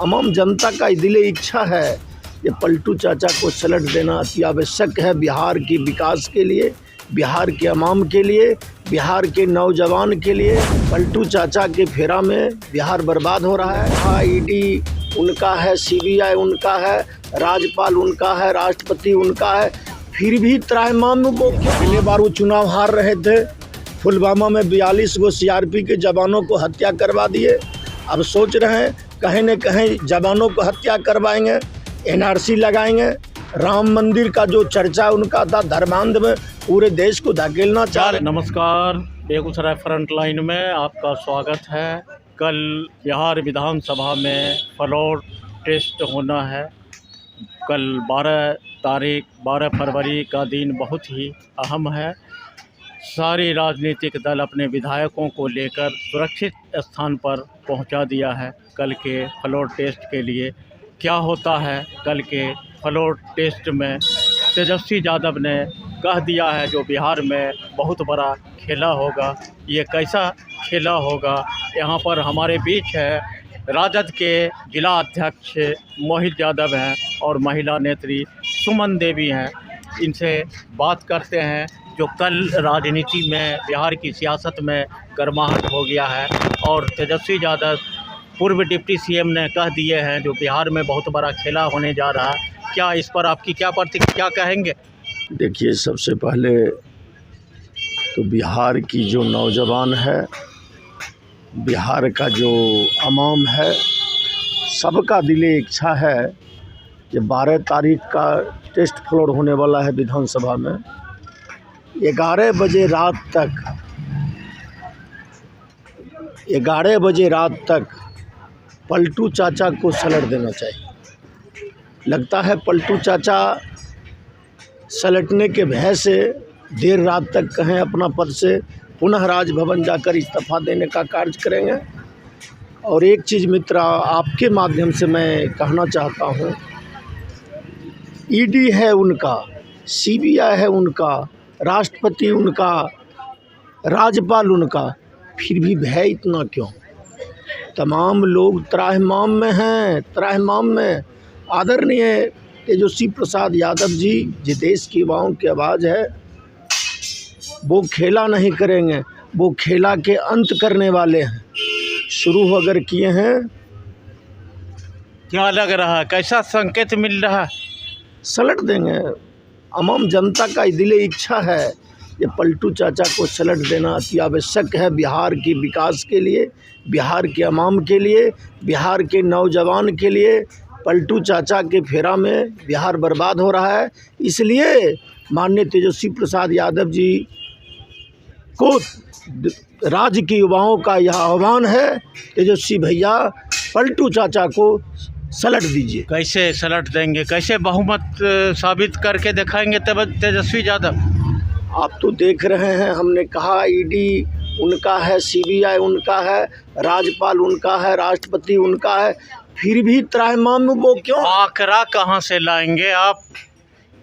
आम जनता का दिली इच्छा है ये पलटू चाचा को सलट देना अति आवश्यक है बिहार की विकास के लिए, बिहार के अवाम के लिए, बिहार के नौजवान के लिए। पलटू चाचा के फेरा में बिहार बर्बाद हो रहा है। हाँ, ईडी उनका है, सीबीआई उनका है, राज्यपाल उनका है, राष्ट्रपति उनका है, फिर भी त्राहिमाम में वो पहले बार वो चुनाव हार रहे थे। पुलवामा में 42 गो सीआरपी के जवानों को हत्या करवा दिए। अब सोच रहे हैं कहीं न कहीं जवानों को हत्या करवाएंगे, एनआरसी लगाएंगे। राम मंदिर का जो चर्चा उनका था धर्मांध में पूरे देश को धकेलना चाह रहे। नमस्कार, बेगूसराय फ्रंट लाइन में आपका स्वागत है। कल बिहार विधानसभा में फ्लोर टेस्ट होना है। कल 12 फरवरी का दिन बहुत ही अहम है। सारे राजनीतिक दल अपने विधायकों को लेकर सुरक्षित स्थान पर पहुंचा दिया है कल के फ्लोर टेस्ट के लिए। क्या होता है कल के फ्लोर टेस्ट में? तेजस्वी यादव ने कह दिया है जो बिहार में बहुत बड़ा खेला होगा। ये कैसा खेला होगा? यहाँ पर हमारे बीच है राजद के जिला अध्यक्ष मोहित यादव हैं और महिला नेत्री सुमन देवी हैं। इनसे बात करते हैं जो कल राजनीति में, बिहार की सियासत में गर्माहट हो गया है और तेजस्वी यादव पूर्व डिप्टी सीएम ने कह दिए हैं जो बिहार में बहुत बड़ा खेला होने जा रहा है। क्या इस पर आपकी क्या प्रतिक्रिया, क्या कहेंगे? देखिए, सबसे पहले तो बिहार की जो नौजवान है, बिहार का जो अवाम है, सबका दिली इच्छा है कि 12 तारीख का टेस्ट फ्लोर होने वाला है विधानसभा में। 11 बजे रात तक पलटू चाचा को सलट देना चाहिए। लगता है पलटू चाचा सलटने के भय से देर रात तक कहें अपना पद से पुनः राजभवन जाकर इस्तीफा देने का कार्य करेंगे। और एक चीज़ मित्र, आपके माध्यम से मैं कहना चाहता हूँ, ईडी है उनका, सीबीआई है उनका, राष्ट्रपति उनका, राज्यपाल उनका, फिर भी भय इतना क्यों? तमाम लोग त्राहिमाम में हैं, त्राहिमाम में। आदरणीय तेजस्वी प्रसाद यादव जी जो देश की युवाओं की आवाज़ है, वो खेला नहीं करेंगे, वो खेला के अंत करने वाले हैं। शुरू अगर किए हैं। क्या लग रहा है, कैसा संकेत मिल रहा है? सलट देंगे। आम जनता का दिली इच्छा है ये पलटू चाचा को सलट देना अति आवश्यक है बिहार की विकास के लिए, बिहार के अवाम के लिए, बिहार के नौजवान के लिए। पलटू चाचा के फेरा में बिहार बर्बाद हो रहा है। इसलिए माननीय तेजस्वी प्रसाद यादव जी को राज्य के युवाओं का यह आह्वान है, तेजस्वी भैया पलटू चाचा को सलट दीजिए। कैसे सलट देंगे, कैसे बहुमत साबित करके दिखाएंगे तेजस्वी यादव? आप तो देख रहे हैं, हमने कहा ईडी उनका है, सीबीआई उनका है, राज्यपाल उनका है, राष्ट्रपति उनका है, फिर भी त्राहिमाम में वो क्यों? आंकड़ा कहाँ से लाएंगे आप?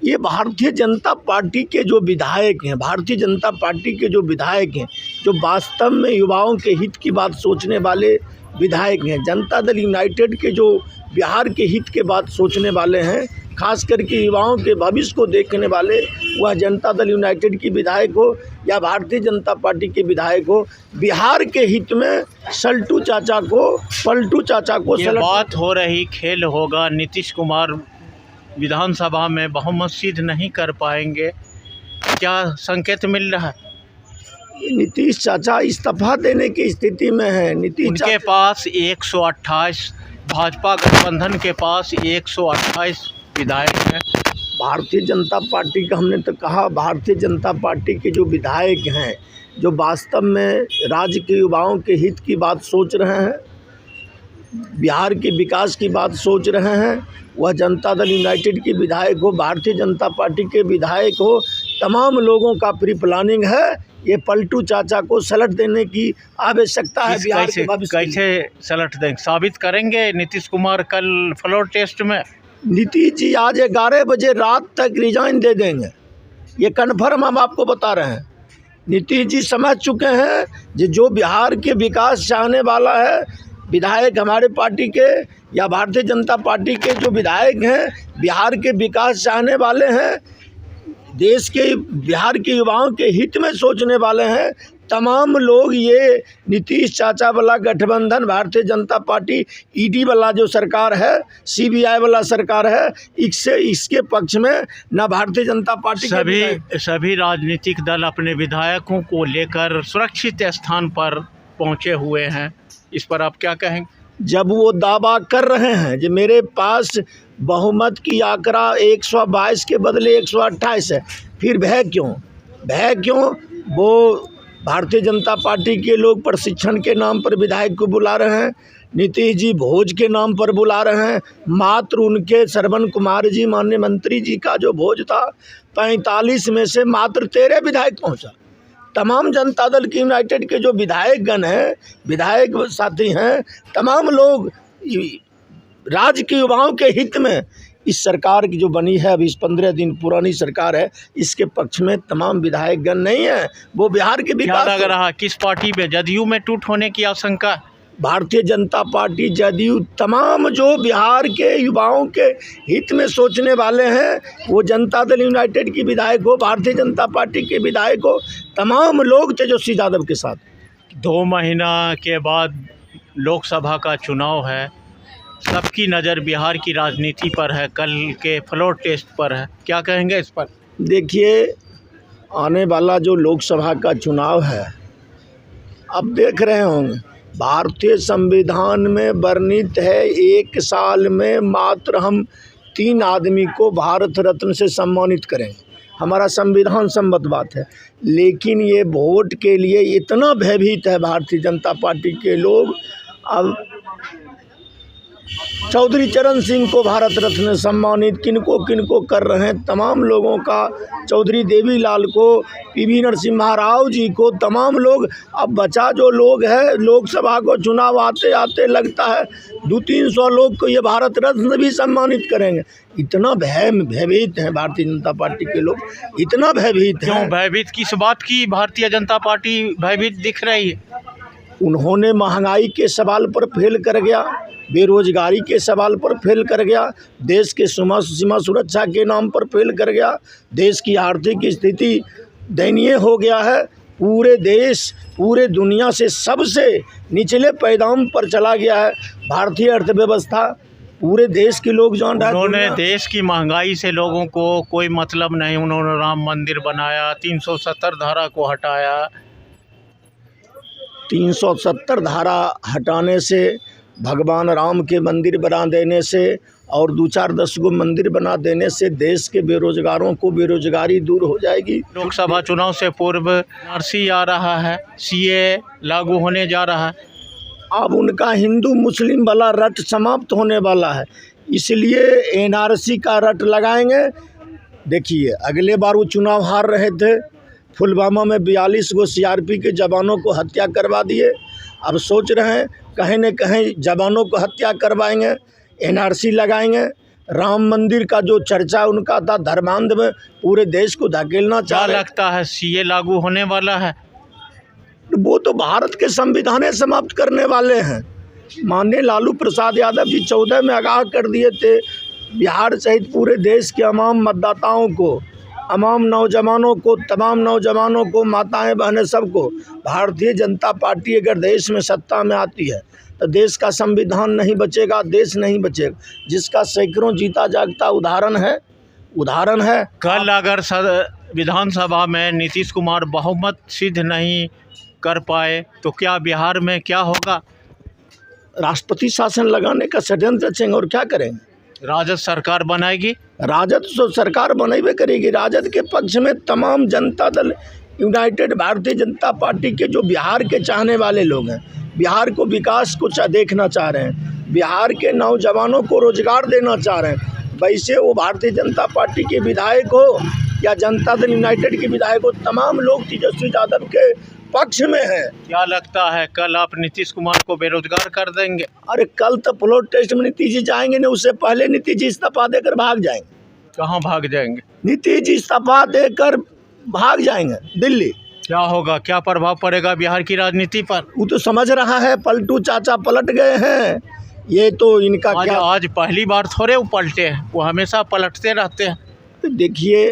ये भारतीय जनता पार्टी के जो विधायक हैं, भारतीय जनता पार्टी के जो विधायक हैं, जो वास्तव में युवाओं के हित की बात सोचने वाले विधायक हैं, जनता दल यूनाइटेड के जो बिहार के हित के बात सोचने वाले हैं, खास करके युवाओं के भविष्य को देखने वाले, वह जनता दल यूनाइटेड की विधायक हो या भारतीय जनता पार्टी के विधायक हो, बिहार के हित में पलटू चाचा को ये बात हो रही खेल होगा। नीतीश कुमार विधानसभा में बहुमत सिद्ध नहीं कर पाएंगे, क्या संकेत मिल रहा है? नीतीश चाचा इस्तीफा देने की स्थिति में है। उनके पास 128, भाजपा गठबंधन के पास 128 विधायक हैं। भारतीय जनता पार्टी का, हमने तो कहा भारतीय जनता पार्टी के जो विधायक हैं, जो वास्तव में राज्य के युवाओं के हित की बात सोच रहे हैं, बिहार के विकास की बात सोच रहे हैं, वह जनता दल यूनाइटेड के विधायक हो, भारतीय जनता पार्टी के विधायक हो, तमाम लोगों का प्री प्लानिंग है ये पलटू चाचा को सलट देने की आवश्यकता है। बिहार के भविष्य कैसे सलट देंगे, साबित करेंगे नीतीश कुमार कल फ्लोर टेस्ट में? नीतीश जी आज 11 बजे रात तक रिजाइन दे देंगे, ये कन्फर्म हम आपको बता रहे हैं। नीतीश जी समझ चुके हैं जो बिहार के विकास चाहने वाला है, विधायक हमारे पार्टी के या भारतीय जनता पार्टी के जो विधायक हैं, बिहार के विकास चाहने वाले हैं, देश के बिहार के युवाओं के हित में सोचने वाले हैं, तमाम लोग ये नीतीश चाचा वाला गठबंधन, भारतीय जनता पार्टी, ईडी वाला जो सरकार है, सीबीआई वाला सरकार है, इसके पक्ष में ना भारतीय जनता पार्टी सभी राजनीतिक दल अपने विधायकों को लेकर सुरक्षित स्थान पर पहुंचे हुए हैं। इस पर आप क्या कहेंगे? जब वो दावा कर रहे हैं कि मेरे पास बहुमत की आंकड़ा 122 के बदले 128 है, फिर भय क्यों? वो भारतीय जनता पार्टी के लोग प्रशिक्षण के नाम पर विधायक को बुला रहे हैं, नीतीश जी भोज के नाम पर बुला रहे हैं। मात्र उनके श्रवण कुमार जी, माननीय मंत्री जी का जो भोज था, 45 में से मात्र 13 विधायक पहुंचा। तमाम जनता दल की यूनाइटेड के जो विधायक गण हैं, विधायक साथी हैं, तमाम लोग राज्य के युवाओं के हित में इस सरकार की जो बनी है, अभी इस 15 दिन पुरानी सरकार है, इसके पक्ष में तमाम विधायक गण नहीं है। वो बिहार के विकास लग रहा किस पार्टी में, जदयू में टूट होने की आशंका? भारतीय जनता पार्टी, जदयू, तमाम जो बिहार के युवाओं के हित में सोचने वाले हैं, वो जनता दल यूनाइटेड की विधायक हो, भारतीय जनता पार्टी के विधायक हो, तमाम लोग तेजस्वी यादव के साथ। 2 महीना के बाद लोकसभा का चुनाव है, सबकी नज़र बिहार की राजनीति पर है, कल के फ्लोर टेस्ट पर है, क्या कहेंगे इस पर? देखिए, आने वाला जो लोकसभा का चुनाव है, अब देख रहे होंगे, भारतीय संविधान में वर्णित है 1 साल में मात्र हम 3 आदमी को भारत रत्न से सम्मानित करें। हमारा संविधान सम्मत बात है, लेकिन ये वोट के लिए इतना भयभीत है भारतीय जनता पार्टी के लोग। अब चौधरी चरण सिंह को भारत रत्न सम्मानित किनको कर रहे हैं, तमाम लोगों का, चौधरी देवीलाल को, पीवी नरसिम्हा राव जी को, तमाम लोग। अब बचा जो लोग हैं, लोकसभा को चुनाव आते आते लगता है 200-300 लोग को ये भारत रत्न भी सम्मानित करेंगे। इतना भयभीत हैं भारतीय जनता पार्टी के लोग, इतना भयभीत हैं। क्यों भयभीत? किस बात की भारतीय जनता पार्टी भयभीत दिख रही है? उन्होंने महंगाई के सवाल पर फेल कर गया, बेरोजगारी के सवाल पर फेल कर गया, देश के सीमा सुरक्षा के नाम पर फेल कर गया, देश की आर्थिक स्थिति दयनीय हो गया है, पूरे देश, पूरे दुनिया से सबसे निचले पैदाम पर चला गया है भारतीय अर्थव्यवस्था। पूरे देश के लोग जान रहे हैं। उन्होंने देश की महंगाई से लोगों को कोई मतलब नहीं, उन्होंने राम मंदिर बनाया, 370 धारा को हटाया। 370 धारा हटाने से, भगवान राम के मंदिर बना देने से और 2-4-10 गो मंदिर बना देने से देश के बेरोजगारों को बेरोजगारी दूर हो जाएगी। लोकसभा चुनाव से पूर्व एनआरसी आ रहा है, सीए लागू होने जा रहा है, अब उनका हिंदू मुस्लिम वाला रट समाप्त होने वाला है, इसलिए एनआरसी का रट लगाएंगे। देखिए, अगले बार वो चुनाव हार रहे थे, पुलवामा में 42 गो सीआरपी के जवानों को हत्या करवा दिए। अब सोच रहे हैं कहीं न कहीं जवानों को हत्या करवाएंगे, एनआरसी लगाएंगे। राम मंदिर का जो चर्चा उनका था, धर्मांध में पूरे देश को धकेलना चाह रहे। लगता है सीए लागू होने वाला है? वो तो भारत के संविधान समाप्त करने वाले हैं। माननीय लालू प्रसाद यादव जी 14 में आगाह कर दिए थे, बिहार सहित पूरे देश के तमाम मतदाताओं को, तमाम नौजवानों को, तमाम नौजवानों को, माताएं बहनें, सबको, भारतीय जनता पार्टी अगर देश में सत्ता में आती है तो देश का संविधान नहीं बचेगा, देश नहीं बचेगा, जिसका सैकड़ों जीता जागता उदाहरण है। कल अगर विधानसभा में नीतीश कुमार बहुमत सिद्ध नहीं कर पाए तो क्या बिहार में क्या होगा? राष्ट्रपति शासन लगाने का षड्यंत्र रचेंगे और क्या करेंगे? राजद सरकार बनाएगी। राजद तो सरकार बनेबे करेगी। राजद के पक्ष में तमाम जनता दल यूनाइटेड, भारतीय जनता पार्टी के जो बिहार के चाहने वाले लोग हैं, बिहार को विकास को देखना चाह रहे हैं, बिहार के नौजवानों को रोजगार देना चाह रहे हैं, वैसे वो भारतीय जनता पार्टी के विधायक हो या जनता दल यूनाइटेड के विधायक हो, तमाम लोग तेजस्वी यादव के पक्ष में है। क्या लगता है कल आप नीतीश कुमार को बेरोजगार कर देंगे? अरे कल तो फ्लोर टेस्ट में नीतीश जी जाएंगे नहीं, उससे पहले नीतीश जी इस्तीफा देकर भाग जाएंगे। कहाँ भाग जाएंगे? नीतीश जी इस्तीफा देकर भाग जाएंगे दिल्ली। क्या होगा, क्या प्रभाव पड़ेगा बिहार की राजनीति पर? वो तो समझ रहा है, पलटू चाचा पलट गए हैं। ये तो इनका आज क्या, आज पहली बार थोड़े वो पलटे हैं, वो हमेशा पलटते रहते हैं। तो देखिए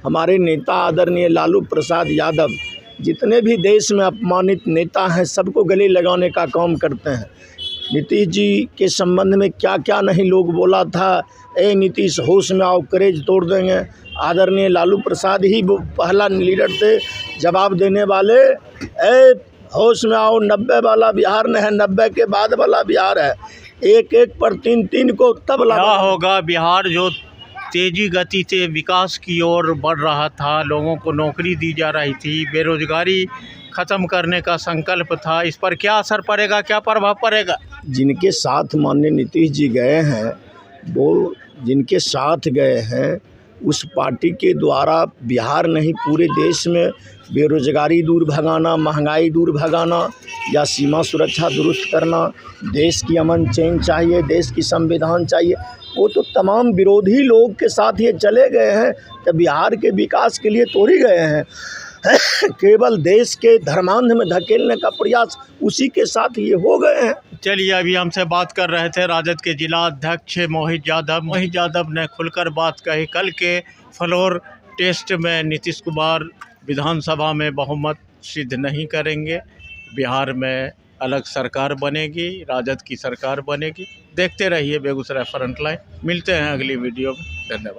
हमारे नेता आदरणीय लालू प्रसाद यादव जितने भी देश में अपमानित नेता हैं सबको गले लगाने का काम करते हैं। नीतीश जी के संबंध में क्या क्या नहीं लोग बोला था, ए नीतीश होश में आओ करेज तोड़ देंगे। आदरणीय लालू प्रसाद ही वो पहला लीडर थे जवाब देने वाले, ए होश में आओ, 90 वाला बिहार नहीं है, 90 के बाद वाला बिहार है, एक एक पर तीन तीन को तब क्या लगा। होगा, बिहार जो तेजी गति से विकास की ओर बढ़ रहा था, लोगों को नौकरी दी जा रही थी, बेरोजगारी खत्म करने का संकल्प था, इस पर क्या असर पड़ेगा, क्या प्रभाव पड़ेगा? जिनके साथ माननीय नीतीश जी गए हैं, वो जिनके साथ गए हैं उस पार्टी के द्वारा बिहार नहीं पूरे देश में बेरोजगारी दूर भगाना, महंगाई दूर भगाना या सीमा सुरक्षा दुरुस्त करना, देश की अमन चैन चाहिए, देश की संविधान चाहिए, वो तो तमाम विरोधी लोग के साथ ये चले गए हैं। तो बिहार के विकास के लिए तोड़ी गए हैं केवल देश के धर्मांध में धकेलने का प्रयास उसी के साथ ये हो गए हैं। चलिए, अभी हमसे बात कर रहे थे राजद के जिला अध्यक्ष मोहित यादव ने खुलकर बात कही। कल के फ्लोर टेस्ट में नीतीश कुमार विधानसभा में बहुमत सिद्ध नहीं करेंगे, बिहार में अलग सरकार बनेगी, राजद की सरकार बनेगी। देखते रहिए बेगूसराय फ्रंटलाइन। मिलते हैं अगली वीडियो में। धन्यवाद।